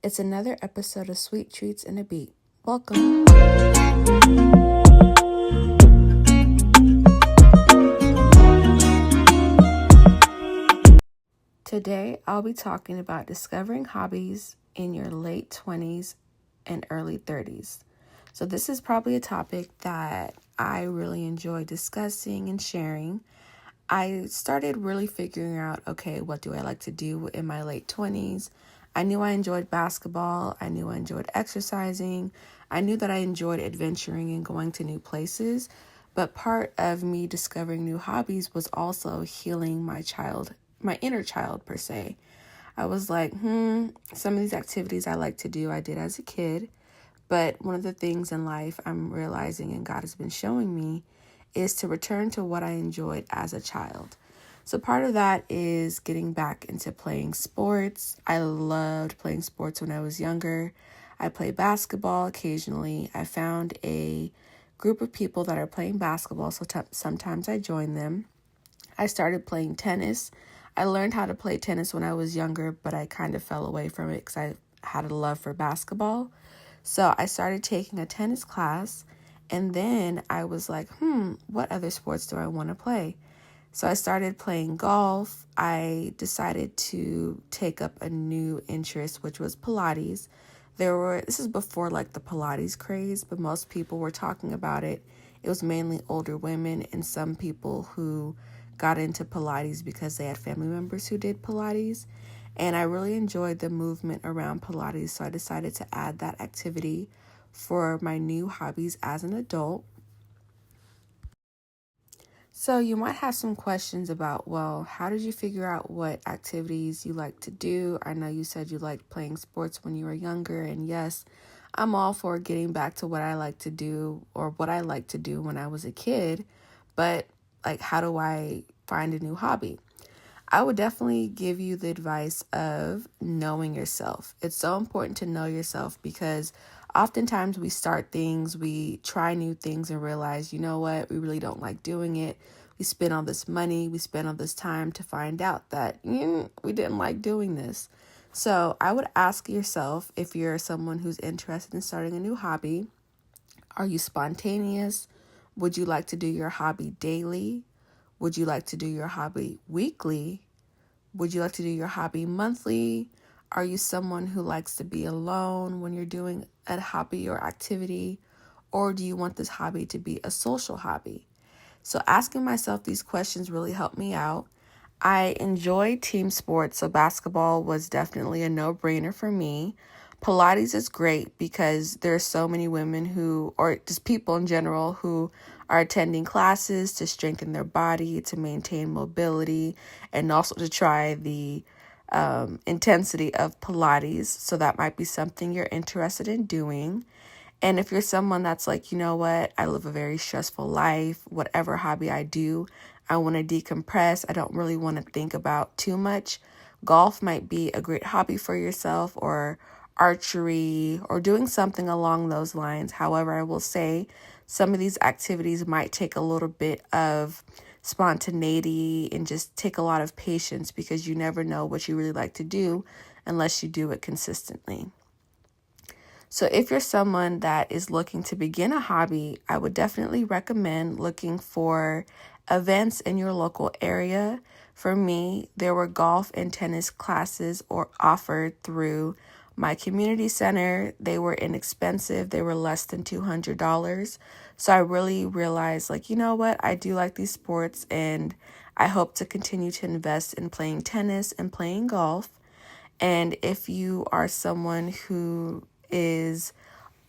It's another episode of Sweet Treats and a Beat. Welcome. Today, I'll be talking about discovering hobbies in your late 20s and early 30s. So this is probably a topic that I really enjoy discussing and sharing. I started really figuring out, okay, what do I like to do in my late 20s? I knew I enjoyed basketball. I knew I enjoyed exercising. I knew that I enjoyed adventuring and going to new places. But part of me discovering new hobbies was also healing my inner child per se. I was like, some of these activities I like to do, I did as a kid. But one of the things in life I'm realizing and God has been showing me is to return to what I enjoyed as a child. So part of that is getting back into playing sports. I loved playing sports when I was younger. I play basketball occasionally. I found a group of people that are playing basketball, so sometimes I join them. I started playing tennis. I learned how to play tennis when I was younger, but I kind of fell away from it because I had a love for basketball. So I started taking a tennis class, and then I was like, what other sports do I want to play? So I started playing golf. I decided to take up a new interest, which was Pilates. This is before like the Pilates craze, but most people were talking about it. It was mainly older women and some people who got into Pilates because they had family members who did Pilates. And I really enjoyed the movement around Pilates, so I decided to add that activity for my new hobbies as an adult. So you might have some questions about, well, how did you figure out what activities you like to do? I know you said you liked playing sports when you were younger, and yes, I'm all for getting back to what I like to do or what I liked to do when I was a kid, but like, how do I find a new hobby? I would definitely give you the advice of knowing yourself. It's so important to know yourself because oftentimes we start things, we try new things and realize, you know what, we really don't like doing it. We spend all this money, we spend all this time to find out that we didn't like doing this. So I would ask yourself, if you're someone who's interested in starting a new hobby, are you spontaneous? Would you like to do your hobby daily? Would you like to do your hobby weekly? Would you like to do your hobby monthly? Are you someone who likes to be alone when you're doing a hobby or activity? Or do you want this hobby to be a social hobby? So asking myself these questions really helped me out. I enjoy team sports, so basketball was definitely a no-brainer for me. Pilates is great because there are so many women or just people in general who are attending classes to strengthen their body, to maintain mobility, and also to try the intensity of Pilates. So that might be something you're interested in doing. And if you're someone that's like, you know what, I live a very stressful life, whatever hobby I do, I want to decompress. I don't really want to think about too much. Golf might be a great hobby for yourself, or archery, or doing something along those lines. However, I will say some of these activities might take a little bit of spontaneity and just take a lot of patience because you never know what you really like to do unless you do it consistently. So if you're someone that is looking to begin a hobby, I would definitely recommend looking for events in your local area. For me, there were golf and tennis classes offered through my community center. They were inexpensive. They were less than $200. So I really realized, like, you know what? I do like these sports, and I hope to continue to invest in playing tennis and playing golf. And if you are someone who is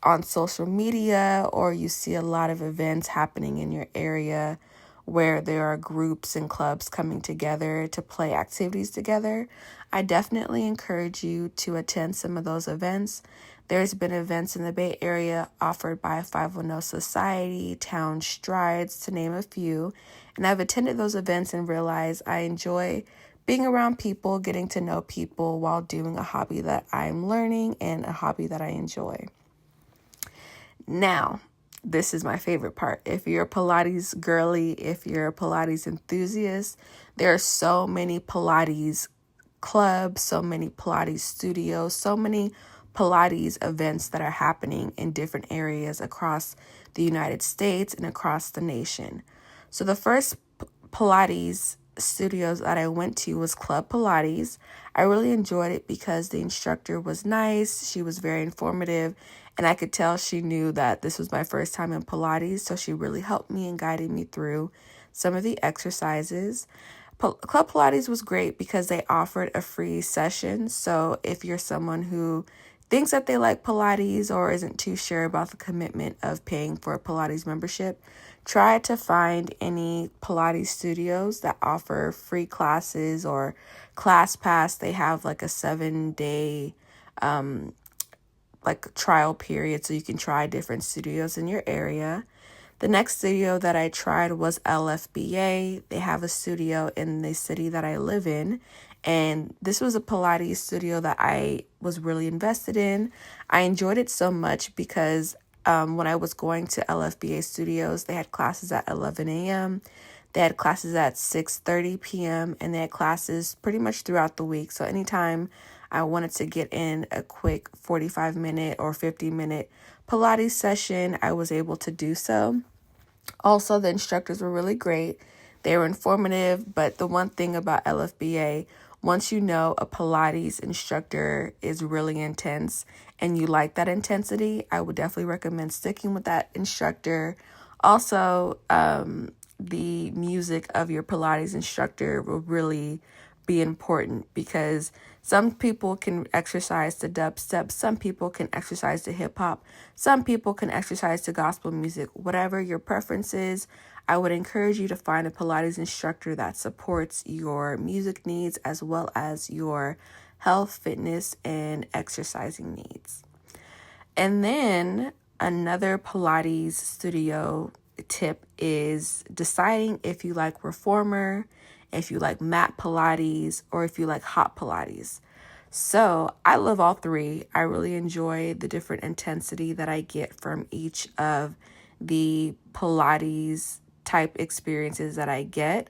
on social media, or you see a lot of events happening in your area where there are groups and clubs coming together to play activities together, I definitely encourage you to attend some of those events. There's been events in the Bay Area offered by 510 Society, Town Strides, to name a few. And I've attended those events and realized I enjoy being around people, getting to know people while doing a hobby that I'm learning and a hobby that I enjoy. Now, this is my favorite part. If you're a Pilates girly, if you're a Pilates enthusiast, there are so many Pilates clubs, so many Pilates studios, so many Pilates events that are happening in different areas across the United States and across the nation. So the first Pilates studios that I went to was Club Pilates. I really enjoyed it because the instructor was nice. She was very informative, and I could tell she knew that this was my first time in Pilates, so she really helped me and guided me through some of the exercises. Club Pilates was great because they offered a free session. So if you're someone who thinks that they like Pilates or isn't too sure about the commitment of paying for a Pilates membership, try to find any Pilates studios that offer free classes or class pass. They have like a 7-day trial period, so you can try different studios in your area. The next studio that I tried was LFBA. They have a studio in the city that I live in, and this was a Pilates studio that I was really invested in. I enjoyed it so much because when I was going to LFBA studios, they had classes at 11 a.m., they had classes at 6:30 p.m., and they had classes pretty much throughout the week. So anytime I wanted to get in a quick 45-minute or 50-minute Pilates session, I was able to do so. Also, the instructors were really great. They were informative, but the one thing about LFBA, once you know a Pilates instructor is really intense and you like that intensity, I would definitely recommend sticking with that instructor. Also, the music of your Pilates instructor will really be important because some people can exercise to dubstep, some people can exercise to hip hop, some people can exercise to gospel music. Whatever your preference is, I would encourage you to find a Pilates instructor that supports your music needs as well as your health, fitness, and exercising needs. And then another Pilates studio tip is deciding if you like reformer, if you like mat Pilates, or if you like hot Pilates. So I love all three. I really enjoy the different intensity that I get from each of the Pilates type experiences that I get.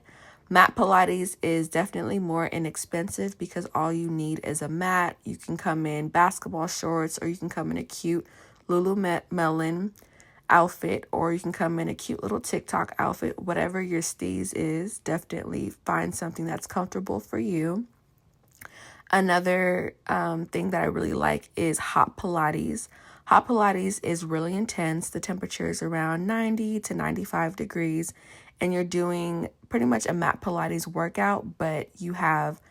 Mat Pilates is definitely more inexpensive because all you need is a mat. You can come in basketball shorts, or you can come in a cute Lululemon outfit, or you can come in a cute little TikTok outfit. Whatever your steez is, definitely find something that's comfortable for you. Another thing that I really like is hot Pilates. Hot Pilates is really intense. The temperature is around 90 to 95 degrees, and you're doing pretty much a mat Pilates workout, but you have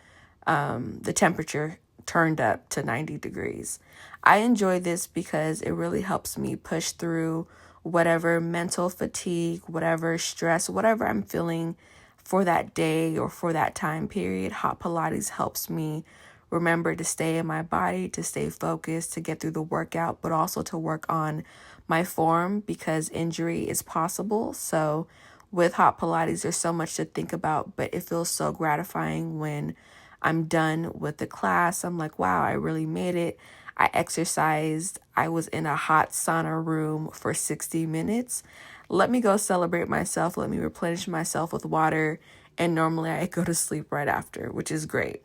the temperature turned up to 90 degrees. I enjoy this because it really helps me push through whatever mental fatigue, whatever stress, whatever I'm feeling for that day or for that time period. Hot Pilates helps me remember to stay in my body, to stay focused, to get through the workout, but also to work on my form because injury is possible. So with hot Pilates, there's so much to think about, but it feels so gratifying when I'm done with the class. I'm like, wow, I really made it. I exercised. I was in a hot sauna room for 60 minutes. Let me go celebrate myself. Let me replenish myself with water. And normally I go to sleep right after, which is great.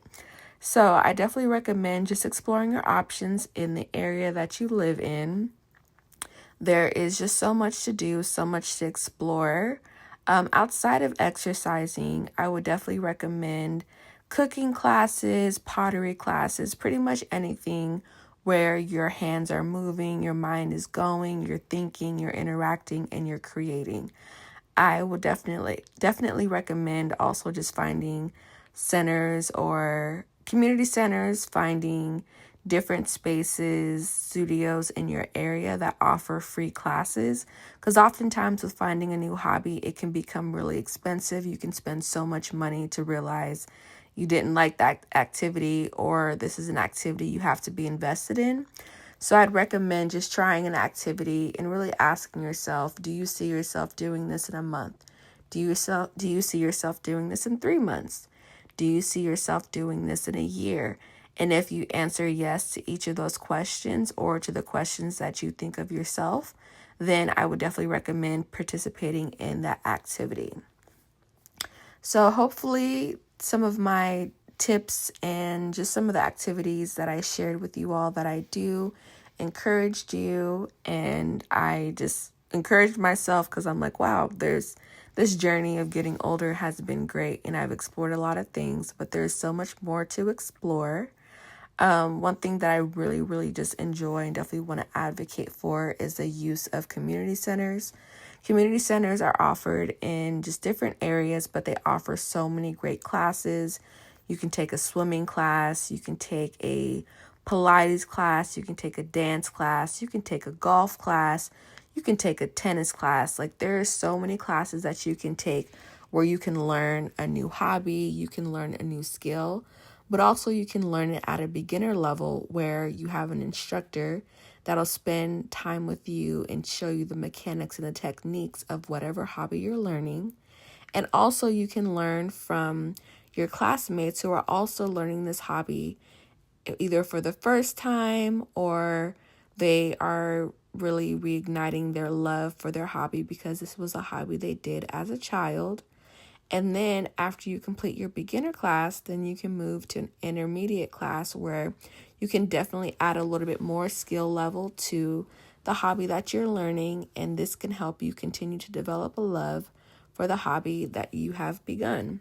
So I definitely recommend just exploring your options in the area that you live in. There is just so much to do, so much to explore. Outside of exercising, I would definitely recommend cooking classes, pottery classes, pretty much anything where your hands are moving, your mind is going, you're thinking, you're interacting, and you're creating. I would definitely recommend also just finding centers or community centers, finding different spaces, studios in your area that offer free classes. Because oftentimes with finding a new hobby, it can become really expensive. You can spend so much money to realize you didn't like that activity, or this is an activity you have to be invested in. So I'd recommend just trying an activity and really asking yourself, do you see yourself doing this in a month? Do you see yourself doing this in 3 months? Do you see yourself doing this in a year? And if you answer yes to each of those questions, or to the questions that you think of yourself, then I would definitely recommend participating in that activity. So hopefully some of my tips and just some of the activities that I shared with you all that I do encouraged you. And I just encouraged myself because I'm like, wow, there's this journey of getting older has been great. And I've explored a lot of things, but there's so much more to explore. One thing that I really, really just enjoy and definitely want to advocate for is the use of community centers. Community centers are offered in just different areas, but they offer so many great classes. You can take a swimming class, you can take a Pilates class, you can take a dance class, you can take a golf class, you can take a tennis class. Like, there are so many classes that you can take where you can learn a new hobby, you can learn a new skill, but also you can learn it at a beginner level where you have an instructor that'll spend time with you and show you the mechanics and the techniques of whatever hobby you're learning. And also you can learn from your classmates who are also learning this hobby either for the first time or they are really reigniting their love for their hobby because this was a hobby they did as a child. And then after you complete your beginner class, then you can move to an intermediate class where you can definitely add a little bit more skill level to the hobby that you're learning. And this can help you continue to develop a love for the hobby that you have begun.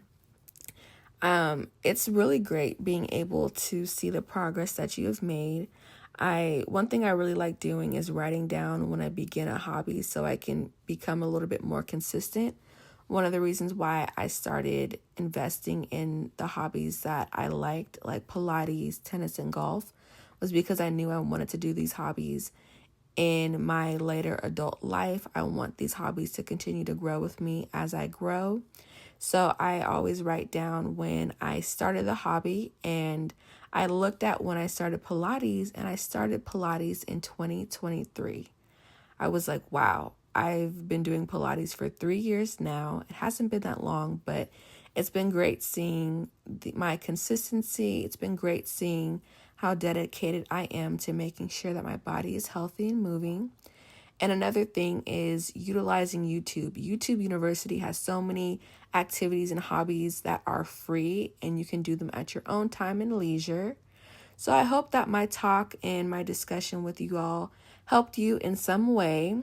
It's really great being able to see the progress that you have made. One thing I really like doing is writing down when I begin a hobby so I can become a little bit more consistent. One of the reasons why I started investing in the hobbies that I liked, like Pilates, tennis, and golf, was because I knew I wanted to do these hobbies in my later adult life. I want these hobbies to continue to grow with me as I grow. So I always write down when I started the hobby, and I looked at when I started Pilates, and I started Pilates in 2023. I was like, wow, I've been doing Pilates for 3 years now. It hasn't been that long, but it's been great seeing my consistency. It's been great seeing how dedicated I am to making sure that my body is healthy and moving. And another thing is utilizing YouTube. YouTube University has so many activities and hobbies that are free, and you can do them at your own time and leisure. So I hope that my talk and my discussion with you all helped you in some way.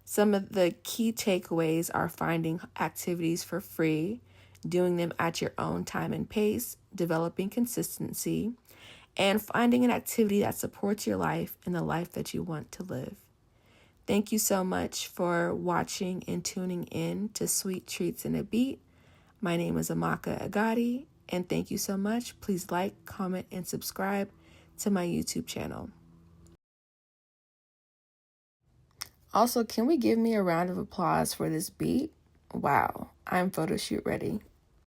Some of the key takeaways are finding activities for free, doing them at your own time and pace, developing consistency, and finding an activity that supports your life and the life that you want to live. Thank you so much for watching and tuning in to Sweet Treats and a Beat. My name is Amaka Agati, and thank you so much. Please like, comment, and subscribe to my YouTube channel. Also, can we give me a round of applause for this beat? Wow, I'm photo shoot ready.